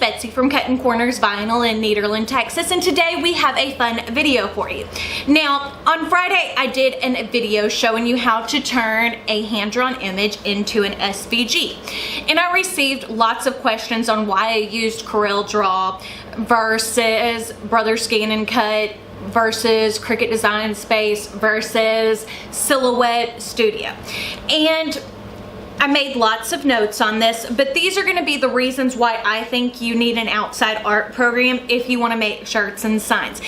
Betsy from Cuttin Corners Vinyl in Nederland, Texas, and today we have a fun video for you. Now, on Friday I did a video showing you how to turn a hand-drawn image into an SVG, and I received lots of questions on why I used Corel Draw versus Brother Scan and Cut versus Cricut Design Space versus Silhouette Studio. And I made lots of notes on this, but these are going to be the reasons why I think you need an outside art program if you want to make shirts and signs,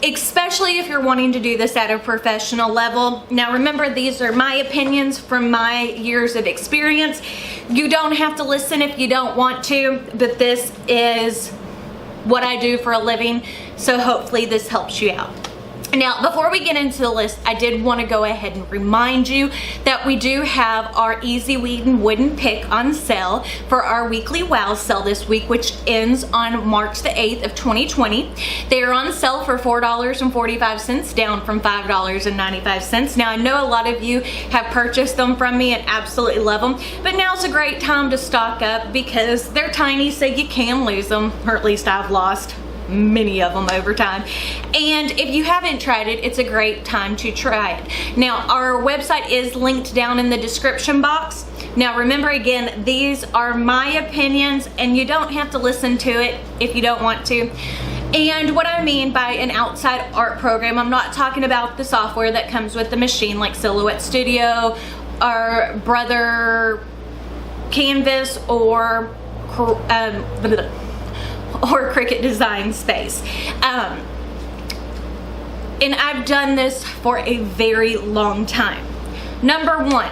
especially if you're wanting to do this at a professional level. Now remember, these are my opinions from my years of experience. You don't have to listen if you don't want to, but this is what I do for a living, so hopefully this helps you out. Now, before we get into the list, I did want to go ahead and remind you that we do have our Easy Weeding Wooden Pick on sale for our weekly WOW sale this week, which ends on March the 8th of 2020. They are on sale for $4.45, down from $5.95. Now, I know a lot of you have purchased them from me and absolutely love them, but now's a great time to stock up because they're tiny, so you can lose them, or at least I've lost many of them over time. And if you haven't tried it, it's a great time to try it. Now, our website is linked down in the description box. Now remember, again, these are my opinions and you don't have to listen to it if you don't want to. And what I mean by an outside art program, I'm not talking about the software that comes with the machine like Silhouette Studio or Brother Canvas or Cricut Design Space. And I've done this for a very long time. Number one,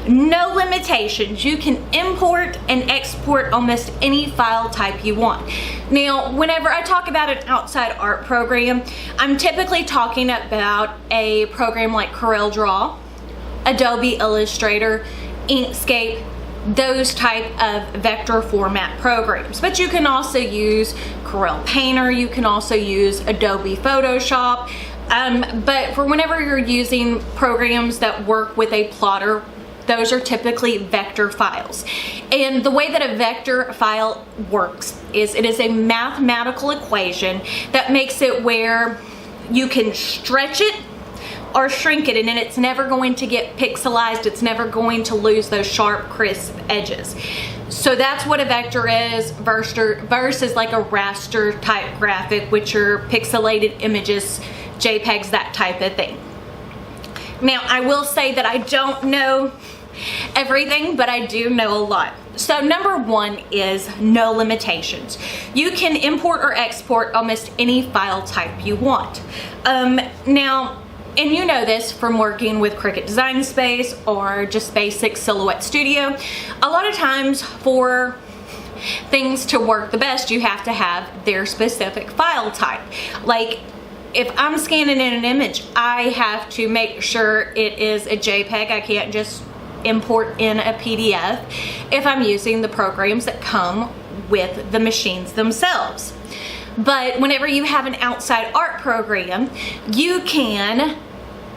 no limitations. You can import and export almost any file type you want. Now, whenever I talk about an outside art program, I'm typically talking about a program like Corel Draw, Adobe Illustrator, Inkscape, those type of vector format programs. But you can also use Corel Painter, you can also use Adobe Photoshop, but for whenever you're using programs that work with a plotter, those are typically vector files. And the way that a vector file works is it is a mathematical equation that makes it where you can stretch it or shrink it, and then it's never going to get pixelized. It's never going to lose those sharp, crisp edges. So that's what a vector is versus like a raster type graphic, which are pixelated images, JPEGs, that type of thing. Now, I will say that I don't know everything, but I do know a lot. So number one is no limitations. You can import or export almost any file type you want. Now, and you know this from working with Cricut Design Space or just basic Silhouette Studio, a lot of times for things to work the best, you have to have their specific file type. Like if I'm scanning in an image, I have to make sure it is a JPEG. I can't just import in a PDF if I'm using the programs that come with the machines themselves. But whenever you have an outside art program, you can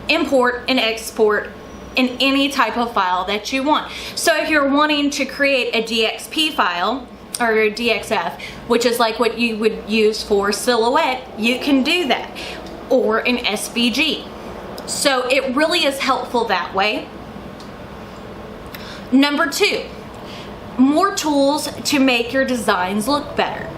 import and export in any type of file that you want. So if you're wanting to create a DXP file or a DXF, which is like what you would use for Silhouette, you can do that, or an SVG. So it really is helpful that way. Number two, more tools to make your designs look better.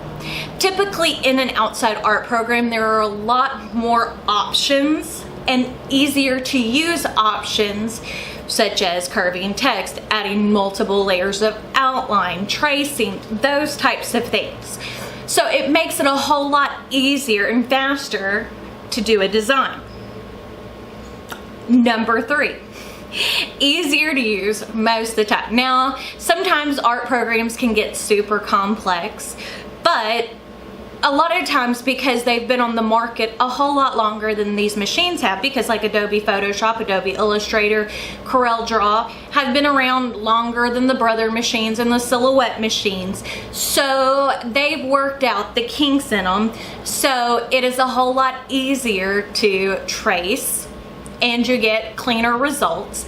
Typically in an outside art program, there are a lot more options and easier to use options, such as curving text, adding multiple layers of outline, tracing, those types of things. So it makes it a whole lot easier and faster to do a design. Number three, easier to use most of the time. Now, sometimes art programs can get super complex, but a lot of times because they've been on the market a whole lot longer than these machines have, because like Adobe Photoshop, Adobe Illustrator, Corel Draw have been around longer than the Brother machines and the Silhouette machines. So they've worked out the kinks in them. So it is a whole lot easier to trace and you get cleaner results.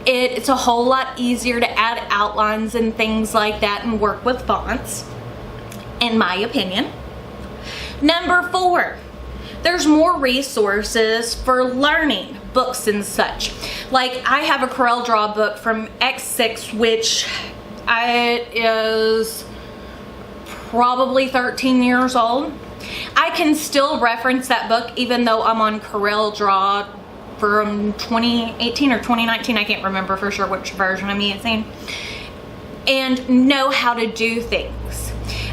It's a whole lot easier to add outlines and things like that and work with fonts. in my opinion. Number 4, there's more resources for learning, books and such. Like I have a Corel Draw book from X6, which is probably 13 years old. I can still reference that book even though I'm on Corel Draw from 2018 or 2019. I can't remember for sure which version I'm using. And know how to do things.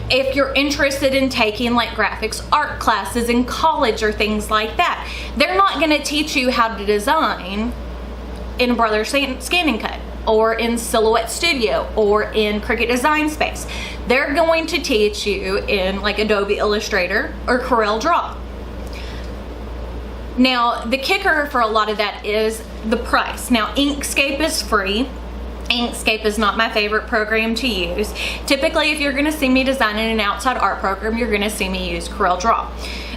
If you're interested in taking like graphics art classes in college or things like that, they're not going to teach you how to design in Brother Scan and Cut or in Silhouette Studio or in Cricut Design Space. They're going to teach you in like Adobe Illustrator or Corel Draw. Now the kicker for a lot of that is the price. Now Inkscape is free. Inkscape is not my favorite program to use. Typically, if you're going to see me design in an outside art program, you're going to see me use Corel Draw.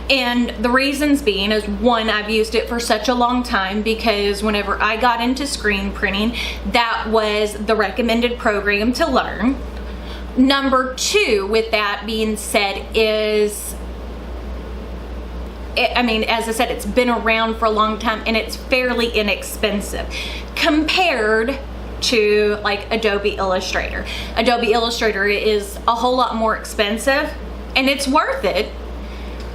And the reasons being is, one, I've used it for such a long time because whenever I got into screen printing, that was the recommended program to learn. Number 2, with that being said, is as I said, it's been around for a long time and it's fairly inexpensive compared to like Adobe Illustrator. Adobe Illustrator is a whole lot more expensive and it's worth it,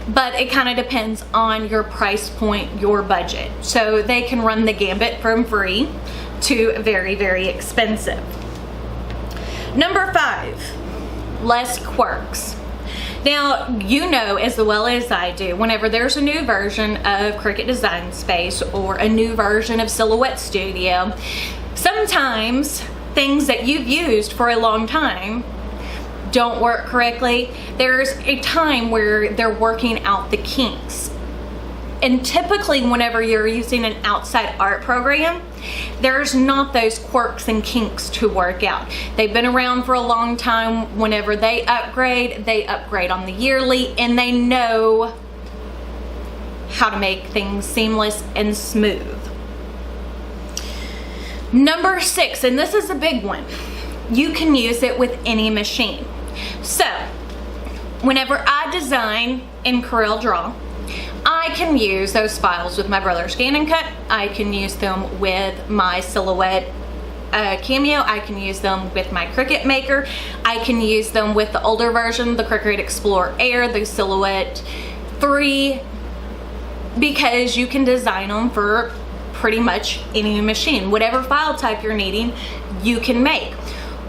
but it kind of depends on your price point, your budget. So they can run the gambit from free to very, very expensive. Number 5, less quirks. Now, you know as well as I do, whenever there's a new version of Cricut Design Space or a new version of Silhouette Studio, sometimes things that you've used for a long time don't work correctly. There's a time where they're working out the kinks. And typically whenever you're using an outside art program, there's not those quirks and kinks to work out. They've been around for a long time. Whenever they upgrade on the yearly, and they know how to make things seamless and smooth. Number 6, and this is a big one, you can use it with any machine. So, whenever I design in Corel Draw, I can use those files with my Brother Scan and Cut. I can use them with my Silhouette Cameo. I can use them with my Cricut Maker. I can use them with the older version, the Cricut Explorer Air, the Silhouette 3, because you can design them for pretty much any machine. Whatever file type you're needing, you can make.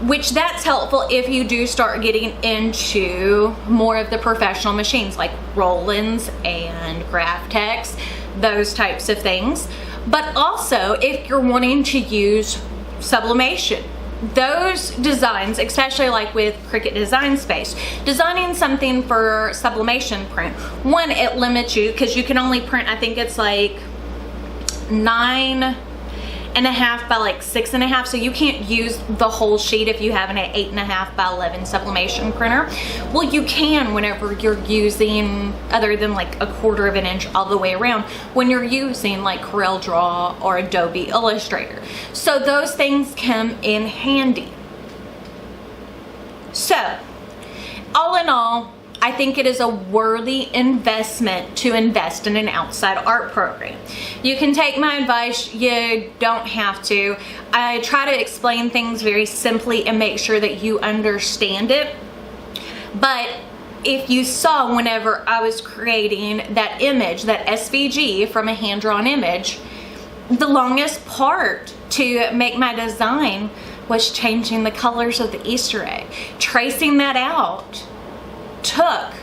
Which that's helpful if you do start getting into more of the professional machines like Roland's and Graphtex, those types of things. But also if you're wanting to use Sublimation, those designs, especially like with Cricut Design Space, designing something for Sublimation print, one, it limits you because you can only print, I think it's like 9.5 by like 6.5, so you can't use the whole sheet if you have an 8.5 by 11 sublimation printer. Well, you can whenever you're using, other than like 1/4 of an inch all the way around, when you're using like Corel Draw or Adobe Illustrator. So those things come in handy. So all in all, I think it is a worthy investment to invest in an outside art program. You can take my advice, you don't have to. I try to explain things very simply and make sure that you understand it. But if you saw whenever I was creating that image, that SVG from a hand-drawn image, the longest part to make my design was changing the colors of the Easter egg. Tracing that out took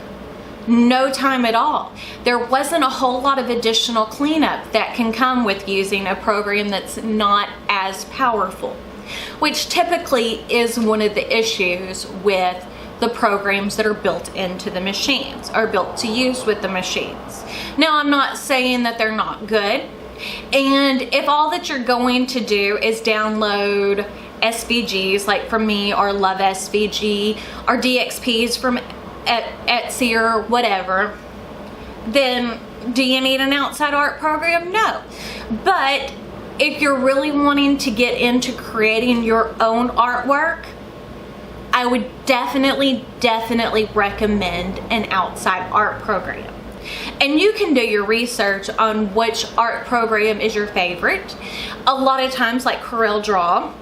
no time at all. There wasn't a whole lot of additional cleanup that can come with using a program that's not as powerful, which typically is one of the issues with the programs that are built into the machines, are built to use with the machines. Now, I'm not saying that they're not good, and if all that you're going to do is download SVGs like from me, or Love SVG, or DXPs from Etsy or whatever, then do you need an outside art program? No. But if you're really wanting to get into creating your own artwork, I would definitely recommend an outside art program. And you can do your research on which art program is your favorite. A lot of times, like CorelDRAW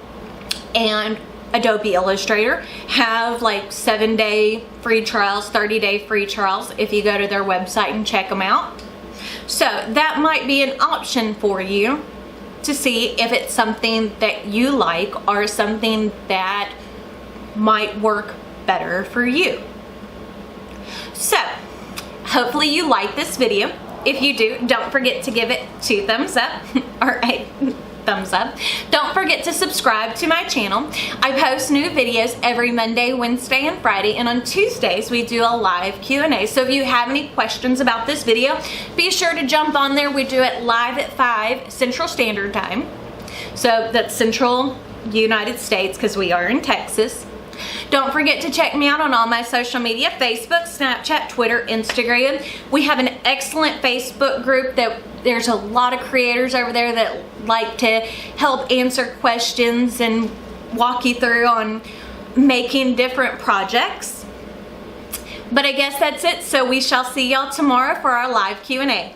and Adobe Illustrator have like 7-day free trials, 30-day free trials if you go to their website and check them out. So that might be an option for you to see if it's something that you like or something that might work better for you. So hopefully you like this video. If you do, don't forget to give it 2 thumbs up or a thumbs up. Don't forget to subscribe to my channel. I post new videos every Monday, Wednesday, and Friday, and on Tuesdays we do a live Q&A. So if you have any questions about this video, be sure to jump on there. We do it live at 5 Central Standard Time. So that's Central United States because we are in Texas. Don't forget to check me out on all my social media, Facebook, Snapchat, Twitter, Instagram. We have an excellent Facebook group that there's a lot of creators over there that like to help answer questions and walk you through on making different projects. But I guess that's it. So we shall see y'all tomorrow for our live Q&A.